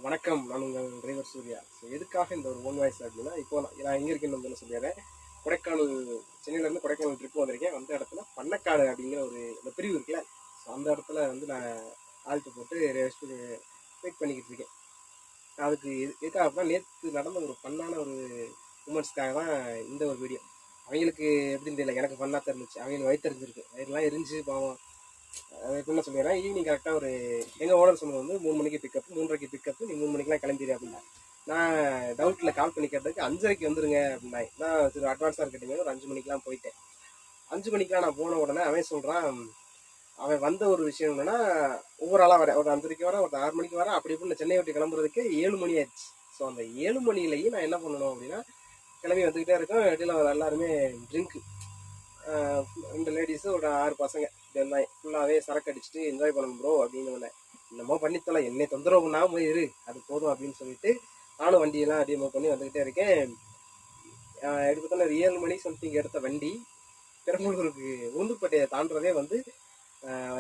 வணக்கம். நான் உங்கள் டிரைவர் சூர்யா. எதுக்காக இந்த ஒரு ஓன் வாய்ஸ் அப்படின்னா, இப்போ நான் எங்கே இருக்கேன்னு சொல்லிடுறேன். கொடைக்கானல், சென்னையிலேருந்து கொடைக்கானல் ட்ரிப் வந்திருக்கேன். வந்த இடத்துல பண்ணக்காடு அப்படிங்கிற இந்த பிரிவு இருக்குல்ல, ஸோ அந்த இடத்துல நான் ஆல்ட்டு போட்டு ரெஸ்ட்டு வெயிட் பண்ணிக்கிட்டு இருக்கேன். அதுக்கு எதுக்காக அப்படின்னா, நேற்று நடந்த ஒரு ஃபன்னான ஒரு மூமெண்ட்ஸ்க்காக தான் இந்த ஒரு வீடியோ. அவங்களுக்கு எப்படின்னு தெரியல, எனக்கு ஃபன்னாக தெரிஞ்சிச்சு. அவங்களுக்கு வயிற்று எரிஞ்சிருக்கு, வயிறுலாம் எரிஞ்சு பாவம். அது எப்படின்னா சொல்லிடுறேன். ஈவினிங் கரெக்டாக எங்கள் ஓனர் சொன்னது 3 மணிக்கு பிக்கப், 3:30க்கு பிக்கப், நீ 3 மணிக்கெலாம் கிளம்பிடு அப்படின்னா. நான் டவுட்டில் கால் பண்ணி கேட்டதுக்கு 5:30க்கு வந்துருங்க அப்படின்னா. நான் சரி அட்வான்ஸாக இருக்கட்டும், ஒரு 5 மணிக்கெலாம் போயிட்டேன். 5 மணிக்கெலாம் நான் போன உடனே அவன் சொல்கிறான், அவன் வந்த ஒரு விஷயம் என்னன்னா, ஒவ்வொரு ஆளாக வரேன். ஒரு 5:30க்கு வரேன், ஒரு 6 மணிக்கு வரேன். அப்படி இப்படி சென்னை விட்டு கிளம்புறதுக்கு 7 மணி ஆயிடுச்சு. ஸோ அந்த 7 மணிலேயும் நான் என்ன பண்ணணும் அப்படின்னா, கிளம்பி வந்துக்கிட்டே இருக்கேன். இடையில எல்லாருமே ட்ரிங்க்கு, 2 லேடிஸு, ஒரு 6 பசங்க இருந்தாங்க. ஃபுல்லாகவே சரக்கு அடிச்சுட்டு என்ஜாய் பண்ணணும் ப்ரோ அப்படின்னு. என்னமோ பண்ணித்தல, என்னை தொந்தரவு பண்ணாமல் இரு, அது போதும் அப்படின்னு சொல்லிட்டு நானும் வண்டியெல்லாம் அப்படியே மூவ் பண்ணி வந்துக்கிட்டே இருக்கேன். எப்படி பார்த்தாலும் ஒரு 7 மணி சம்திங் எடுத்த வண்டி பெரம்பலூருக்கு உளுந்தூர்பேட்டையை தாண்டதே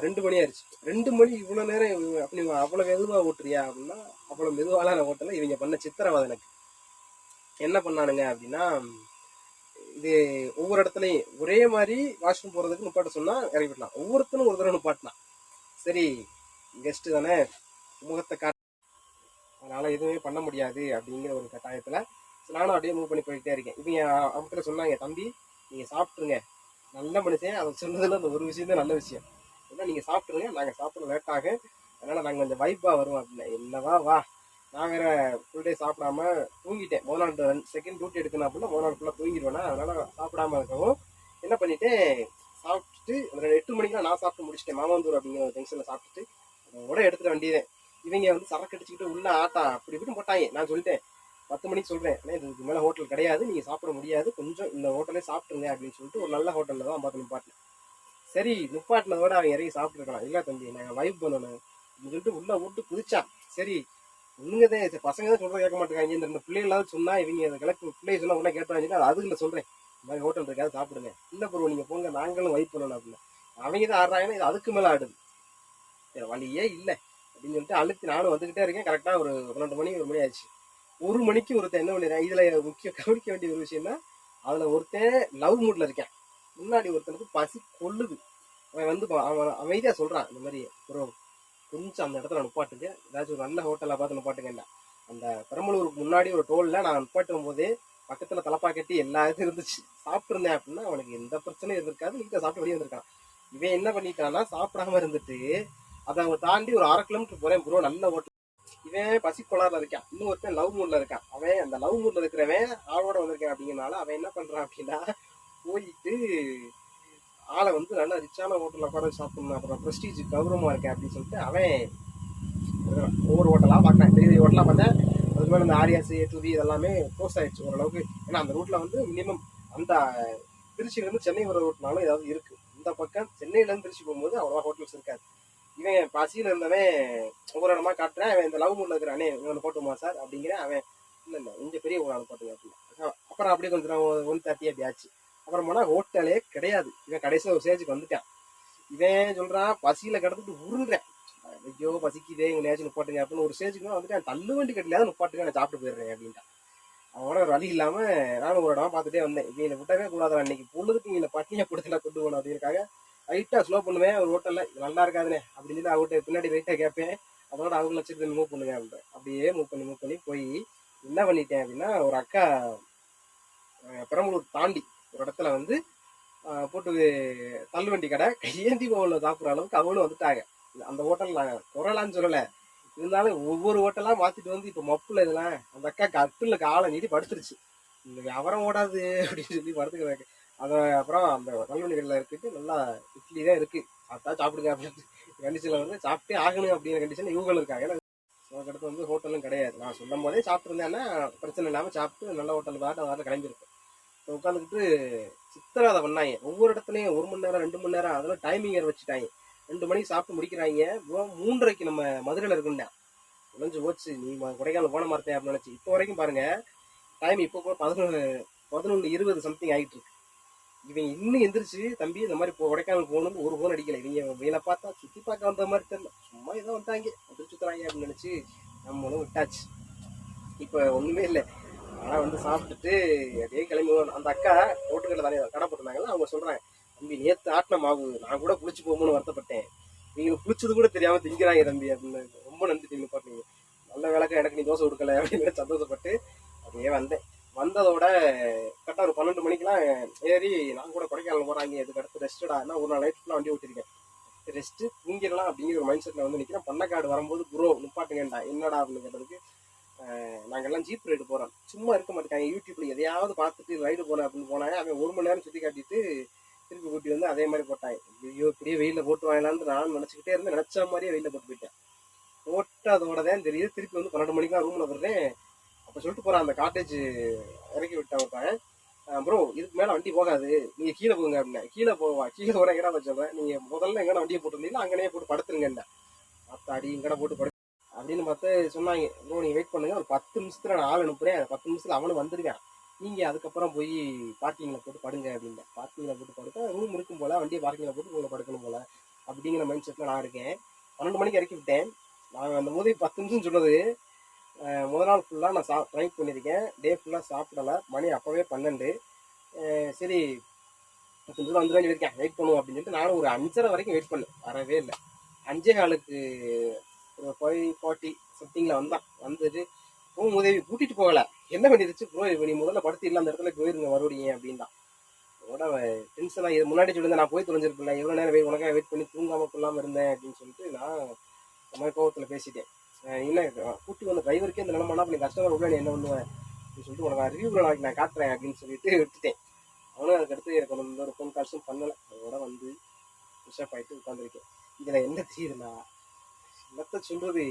2 மணி ஆயிடுச்சு. 2 மணி இவ்வளோ நேரம் அப்படி அவ்வளோ மெதுவாக ஓட்டுறியா அப்படின்னா, அவ்வளோ மெதுவாலாம் நான் ஓட்டலை. இவங்க பண்ண சித்திரவதை எனக்கு என்ன பண்ணானுங்க அப்படின்னா, இது ஒவ்வொரு இடத்துலையும் ஒரே மாதிரி வாஷ்ரூம் போகிறதுக்கு நிப்பாட்ட சொன்னால் இறங்கி விடலாம். ஒவ்வொருத்தரும் ஒரு தடவை நிப்பாட்டினான். சரி, கெஸ்ட்டு தானே, முகத்தை காட்ட, அதனால் எதுவுமே பண்ண முடியாது அப்படிங்கிற ஒரு கட்டாயத்தில் நானும் அப்படியே மூவ் பண்ணி போயிட்டே இருக்கேன். இவங்க அவங்க சொன்னாங்க, தம்பி நீங்கள் சாப்பிட்ருங்க. நல்ல மனுஷன், அதை சொன்னதில் அந்த ஒரு விஷயம் தான் நல்ல விஷயம். ஏன்னா நீங்கள் சாப்பிட்ருங்க, நாங்கள் சாப்பிட லேட்டாக, அதனால் நாங்கள் கொஞ்சம் வைப்பாக வருவோம் அப்படின்னா. என்னவா வா, நான் வேற ஃபுல் டே சாப்பிடாம தூங்கிட்டேன். முதல் நாள் செகண்ட் டியூட்டி எடுக்கணும் அப்படின்னா முதல் நாள் ஃபுல்லாக தூங்கிடுவேன்னா, அதனால் சாப்பிடாம இருக்கவும் என்ன பண்ணிட்டேன், சாப்பிட்டுட்டு 8 மணிக்கெலாம் நான் சாப்பிட்டு முடிச்சிட்டேன். மாமந்தூர் அப்படிங்கிற ஒரு ஜங்ஷனில் சாப்பிட்டுட்டு அதோட எடுத்துகிட்டு வண்டியேன். இவங்க சரக்கு அடிச்சுக்கிட்டு உள்ள ஆட்டா அப்படி இப்படின்னு போட்டாங்க. நான் சொல்லிட்டேன், 10 மணிக்கு சொல்கிறேன், ஆனால் இதுக்கு மேலே ஹோட்டல் கிடையாது, நீங்கள் சாப்பிட முடியாது, கொஞ்சம் இந்த ஹோட்டலே சாப்பிட்ருங்க அப்படின்னு சொல்லிட்டு ஒரு நல்ல ஹோட்டலில் தான் பார்த்து நிப்பாட்டினேன். சரி, நிப்பாட்டினதோட அவன் இறங்கி சாப்பிட்டுருக்கலாம். இல்லை தம்பி, நாங்கள் வைப் பண்ணணும் அப்படின்னு சொல்லிட்டு உள்ளே விட்டு குதிச்சான். சரி, ஒண்ணுங்கதே பசங்க தான் சொல்கிறத கேட்க மாட்டேங்காங்க. இந்த 2 பிள்ளைகளாவது சொன்னால் இவங்க அதை கிளப்பி பிள்ளைங்க சொன்னால் உடனே கேட்டாங்க. அது அதுக்குள்ள சொல்கிறேன், இந்த மாதிரி ஹோட்டல் இருக்காது சாப்பிடுங்க. இல்லை ப்ரோ நீங்கள் போங்க, நாங்களும் வைப் பண்ணணும் அப்படின்னு. அவங்க தான் ஆடுறாங்கன்னா இது அதுக்கு மேலே ஆடுது. வழியே இல்லை அப்படின்னு சொல்லிட்டு அழுத்தி நானும் வந்துக்கிட்டே இருக்கேன். கரெக்டாக ஒரு 12 மணி 1 மணி ஆச்சு. 1 மணிக்கு ஒருத்தன் என்ன பண்ணிடுறேன், இதில் முக்கியம் கவனிக்க வேண்டிய ஒரு விஷயம்னா, அதில் ஒருத்தன் லவ் மூட்ல இருக்கேன். முன்னாடி ஒருத்தனுக்கு பசி கொள்ளுது. அவன் அவன் அமைதியாக சொல்கிறான், இந்த மாதிரி ப்ரோ கொஞ்சம் அந்த இடத்துல நிப்பாட்டுங்க, ஏதாச்சும் ஒரு நல்ல ஹோட்டலாக பார்த்து நிப்பாட்டுங்க. அந்த பெரம்பலூருக்கு முன்னாடி ஒரு டோலில் நான் நிப்பாட்டும் போதே பக்கத்தில் தலப்பா கட்டி எல்லா இதுவும் இருந்துச்சு. சாப்பிட்ருந்தேன் அப்படின்னா அவனுக்கு எந்த பிரச்சனையும் இருந்திருக்காது, நீட்டாக சாப்பிட்டு வெளியே வந்திருக்கான். இவன் என்ன பண்ணிட்டான்னா, சாப்பிடாம இருந்துட்டு அதை தாண்டி ஒரு 1/2 கிலோமீட்டர் போகிறேன் ப்ரோ நல்ல ஹோட்டல். இவன் பசி கொளாரில் இருக்கான், இன்னும் ஒருத்தன் லவ் மூடில் இருக்கான். அவன் அந்த லவ் மூடில் இருக்கிறவன் ஆளோட வந்திருக்கேன் அப்படிங்கிறனால அவன் என்ன பண்ணுறான் அப்படின்னா, போயிட்டு ஆளை நல்லா ரிச்சான ஹோட்டலில் உட்கார சாப்பிடணும், அப்புறம் ப்ரெஸ்டீஜ் கௌரவமாக இருக்கேன் அப்படின்னு சொல்லிட்டு அவன் ஒவ்வொரு ஹோட்டலாக பார்க்குறேன். பெரிய ஹோட்டலாக பார்த்தேன். அதுக்கு மேலே இந்த ஆரியாஸ் டூரி இதெல்லாமே க்ளோஸ் ஆகிடுச்சு ஓரளவுக்கு. ஏன்னா அந்த ரூட்டில் மினிமம் அந்த திருச்சியிலேருந்து சென்னை வர ரூட்னாலும் ஏதாவது இருக்குது. இந்த பக்கம் சென்னையிலேருந்து திருச்சி போகும்போது அவ்வளோவா ஹோட்டல்ஸ் இருக்காது. இவன் பசியில் இருந்தவன் ஒவ்வொரு இடமா காட்டுறேன். அவன் இந்த லவ் மூடில் இருக்கிறானே, இவன் போட்டுமா சார் அப்படிங்கிறேன். அவன் இல்லை கொஞ்சம் பெரிய ஒரு ஆள் போட்டுங்க அப்படின்னு. அப்புறம் அப்படியே கொஞ்சம் 1:30 அப்படி ஆச்சு. அப்புறம் போனால் ஹோட்டலே கிடையாது. இவன் கடைசியில் ஒரு ஸ்டேஜுக்கு வந்துட்டான். இவன் சொல்கிறான், பசியில் கிடந்துட்டு உருள்றேன், ஐயோ பசிக்குதே எங்கள் நேச்சு நிப்பாட்டுங்க அப்படின்னு. ஒரு ஸ்டேஜுக்கு வந்துட்டு தள்ளு வண்டி கட்டிலையாவது நிப்பாட்டுங்க, நான் சாப்பிட்டு போயிடுறேன் அப்படின்ட்டான். அவனோட ஒரு வழி இல்லாமல் நானும் ஒரு இடமா பார்த்துட்டே வந்தேன். இவங்களை விட்டவே கூடாது, அன்னைக்கு பொழுதுக்கு இவங்களை பட்டினியை கொடுத்துல கொண்டு போகணும் அப்படிங்கிறக்காக லைட்டாக ஸ்லோ பண்ணுவேன். ஒரு ஹோட்டலில் இது நல்லா இருக்காதுனே அப்படின்னு சொல்லி அவங்ககிட்ட பின்னாடி லைட்டாக கேட்பேன். அதோட அவங்க வச்சுட்டு மூவ் பண்ணுங்க அப்படின்றேன். அப்படியே மூவ் பண்ணி போய் என்ன பண்ணிட்டேன் அப்படின்னா, ஒரு அக்கா பெரம்பலூர் தாண்டி ஒரு இடத்துல போட்டு தள்ளுவண்டி கடை கையேந்தி பவனில் சாப்பிட்ற அளவுக்கு அவனும் வந்துட்டாங்க. அந்த ஹோட்டல் நான் குறலான்னு சொல்லலை, இருந்தாலும் ஒவ்வொரு ஹோட்டலாக மாற்றிட்டு இப்போ மப்புல இதெல்லாம் அந்த அக்கா கட்டில் காலை நீட்டி படுத்துருச்சு. இந்த வியாபாரம் ஓடாது அப்படின்னு சொல்லி படுத்துக்கிறாங்க. அதை அப்புறம் அந்த தள்ளுவண்டி கடையில் இருக்கிட்டு நல்லா இட்லி தான் இருக்குது, சாப்பிட்டா சாப்பிடுங்க அப்படின்னு கண்டிஷனில் சாப்பிட்டே ஆகணும் அப்படிங்கிற கண்டிஷன் இவங்களும் இருக்காங்க. ஏன்னா அதுக்கடுத்து ஹோட்டலும் கிடையாது. நான் சொல்லும் போதே சாப்பிட்ருந்தேன்னா பிரச்சனை இல்லாமல் சாப்பிட்டு நல்ல ஹோட்டல் பார்த்து கிளம்பியிருப்பேன். உட்காந்துக்கிட்டு சித்திரவதை பண்ணாங்க. ஒவ்வொரு இடத்துலையும் 1 மணி நேரம் 2 மணி நேரம் அதெல்லாம் டைமிங் வச்சுட்டாங்க. 2 மணிக்கு சாப்பிட்டு முடிக்கிறாங்க. 3:30க்கு நம்ம மதுரையில் இருக்குண்டா உழைஞ்சு போச்சு, நீ கொடைக்கானல் போன மாட்டேன் அப்படின்னு நினச்சி. இப்போ வரைக்கும் பாருங்க டைம் இப்போ கூட 11:20 சம்திங் ஆகிட்டு இருக்கு. இவன் இன்னும் எந்திரிச்சு, தம்பி இந்த மாதிரி கொடைக்கானல் போகணும்னு ஒரு ஃபோன் அடிக்கல. இவங்க பார்த்தா சுற்றி பார்க்க வந்த மாதிரி தெரியல, சும்மா ஏதோ வந்தாங்க சுற்றுறாங்க அப்படின்னு நினச்சி நம்மளும் விட்டாச்சு. இப்போ ஒன்றுமே இல்லை. ஆனால் வந்து சாப்பிட்டுட்டு அப்படியே கிளம்பி அந்த அக்கா ரோட்டுக்கடை தானே கடை போட்டிருந்தாங்கல்ல, அவங்க சொல்கிறாங்க, தம்பி நேற்று ஆட்டின மாவு நான் கூட புளிச்சு போகும்னு வருத்தப்பட்டேன், நீங்கள் புளிச்சது கூட தெரியாமல் திங்கிறாங்க தம்பி அப்படின்னு. ரொம்ப நன்றி நீங்கள் பாட்டீங்க, நல்ல விளக்கம் எனக்கு நீ தோசை கொடுக்கல அப்படின்னு சந்தோஷப்பட்டு அப்படியே வந்தேன். வந்ததோட கரெக்டாக ஒரு 12 மணிக்கெலாம் ஏறி நான் கூட கொடைக்கானல் போகிறாங்க, இதுக்கு அடுத்து ரெஸ்டடா என்ன ஒரு நாள் நைட் ஃபுல்லாக வண்டி ஓட்டிருக்கேன், ரெஸ்ட்டு தூங்கிடலாம் அப்படிங்கிற ஒரு மைண்ட் செட்டில் வந்து நிற்கிறேன். பண்ணக்காடு வரும்போது ப்ரோ நிப்பாட்டுங்கண்டா என்னடா அப்படின்னு கேட்டதுக்கு, நாங்கள்லாம் ஜீப் ரைடு போகிறோம், சும்மா இருக்க மாட்டேங்க, யூடியூப்ல எதையாவது பார்த்துட்டு ரைடு போனேன் அப்படின்னு போனாங்க. அவன் 1 மணி நேரம் சுற்றி காட்டிட்டு திருப்பி கூட்டி வந்து அதே மாதிரி போட்டாங்க. ஐயோ இப்படியே வெயிலில் போட்டு வாங்கலான்னு நான் நினச்சிக்கிட்டே இருந்து நினச்ச மாதிரியே வெயிலில் போட்டு போயிட்டேன். போட்டதோட தான் தெரியுது திருப்பி வந்து 12 மணிக்கெலாம் ரூமில் வர்றேன். அப்போ சொல்லிட்டு போகிறேன் அந்த காட்டேஜ் இறக்கி விட்டேன் ஒருத்தன், ப்ரோ இதுக்கு மேலே வண்டி போகாது நீங்கள் கீழே போங்க அப்படின்னா. கீழே போவா, கீழே போகிற எங்கடா சொல்கிறேன், நீங்கள் முதல்ல எங்கடா வண்டியை போட்டுருந்தீங்களா அங்கேயே போட்டு படுத்துருங்கண்ணா. அடி இங்கடா போட்டு படு அப்படின்னு பார்த்து சொன்னாங்க. ப்ரோ நீங்கள் வெயிட் பண்ணுங்க, ஒரு 10 நிமிஷத்தில் நான் ஆள் அனுப்புகிறேன், 10 நிமிஷத்தில் அவனும் வந்துருவேன், நீங்கள் அதுக்கப்புறம் போய் பார்க்கிங்கில் போட்டு படுங்க அப்படிங்க. பார்க்கிங்கில் போட்டு படுத்தா ரூம் இருக்கும் போல், வண்டியை பார்க்கிங்கில் போட்டு உங்களை படுக்கணும் போல் அப்படிங்கிற மைண்ட் செட்டில் நான் இருக்கேன். 12 மணிக்கு இறக்கி விட்டேன். நான் அந்த போது 10 நிமிஷம் சொன்னது முதல் நாள் ஃபுல்லாக நான் ட்ரை பண்ணியிருக்கேன், டே ஃபுல்லாக சாப்பிடலை, மணி அப்போவே 12. சரி 10 நிமிஷம் வந்துடுவேன் இருக்கேன், வெயிட் பண்ணுவோம் அப்படின்னு சொல்லிட்டு நானும் ஒரு 5:30 வரைக்கும் வெயிட் பண்ணேன், வரவே இல்லை. 5:15க்கு ஒரு 5:40 சம்திங்கில் வந்தான். வந்துட்டு உதவி கூட்டிகிட்டு போகலை, என்ன பண்ணிருச்சு ப்ரோ நீ முதல்ல படுத்து இல்லை அந்த இடத்துல போயிருங்க மறுபடியும் அப்படின்தான். அதோட டென்ஷனாக இது முன்னாடி சொல்லியிருந்தேன், நான் போய் தொலைஞ்சிருப்பேன், எவ்வளோ நேரம் உனக்காக வெயிட் பண்ணி தூங்காமல் கொள்ளாமல் இருந்தேன் அப்படின்னு சொல்லிட்டு நான் இந்த மாதிரி கோவத்தில் பேசிட்டேன். என்ன கூட்டி வந்த டிரைவருக்கே இந்த நிலமானா அப்படி கஸ்டமர் உள்ள நீ என்ன பண்ணுவேன் அப்படின்னு சொல்லிட்டு உனக்கு ரிவ்யூ நாளைக்கு நான் காட்டுறேன் அப்படின்னு சொல்லிட்டு விட்டுட்டேன். அவனும் அதுக்கடுத்து எனக்கு வந்து ஒரு ஃபோன் கால்ஸும் பண்ணலை. அதோட வந்து புஷ்அப் ஆகிட்டு உட்காந்துருக்கேன். இதில் என்ன தெரியுதுண்ணா, என்னத்த சொல்கிறது,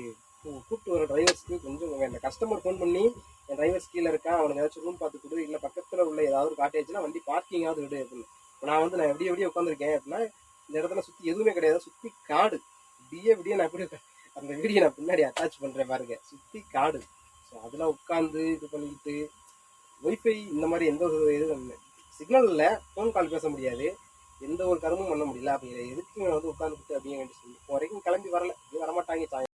கூப்பிட்டு வர டிரைவர்ஸ்க்கு கொஞ்சம் இந்த கஸ்டமர் ஃபோன் பண்ணி என் டிரைவர்ஸ் கீழே இருக்கான், அவனுக்கு ஏதாச்சும் ரூம் பார்த்து கொடு, இல்லை பக்கத்தில் உள்ள ஏதாவது ஒரு காட்டேஜ்னா வண்டி பார்க்கிங்காவது விடு அப்படின்னு. நான் வந்து நான் எப்படி உட்காந்துருக்கேன் அப்படின்னா, இந்த இடத்துல சுற்றி எதுவுமே கிடையாது, சுற்றி காடு. விடிய நான் எப்படி அந்த வீடியோ நான் பின்னாடி அட்டாச் பண்ணுறேன் பாருங்க, சுற்றி காடு. ஸோ அதில் உட்காந்து இது பண்ணிக்கிட்டு ஒய்ஃபை இந்த மாதிரி எந்த ஒரு இது சிக்னல் இல்லை, ஃபோன் கால் பேச முடியாது, எந்த ஒரு கருமும் பண்ண முடியல. அப்படி எதுக்கு வந்து உட்காந்துக்கிட்டு அப்படியே சொல்லி இப்போ வரைக்கும் கிளம்பி வரல, வரமாட்டாங்க.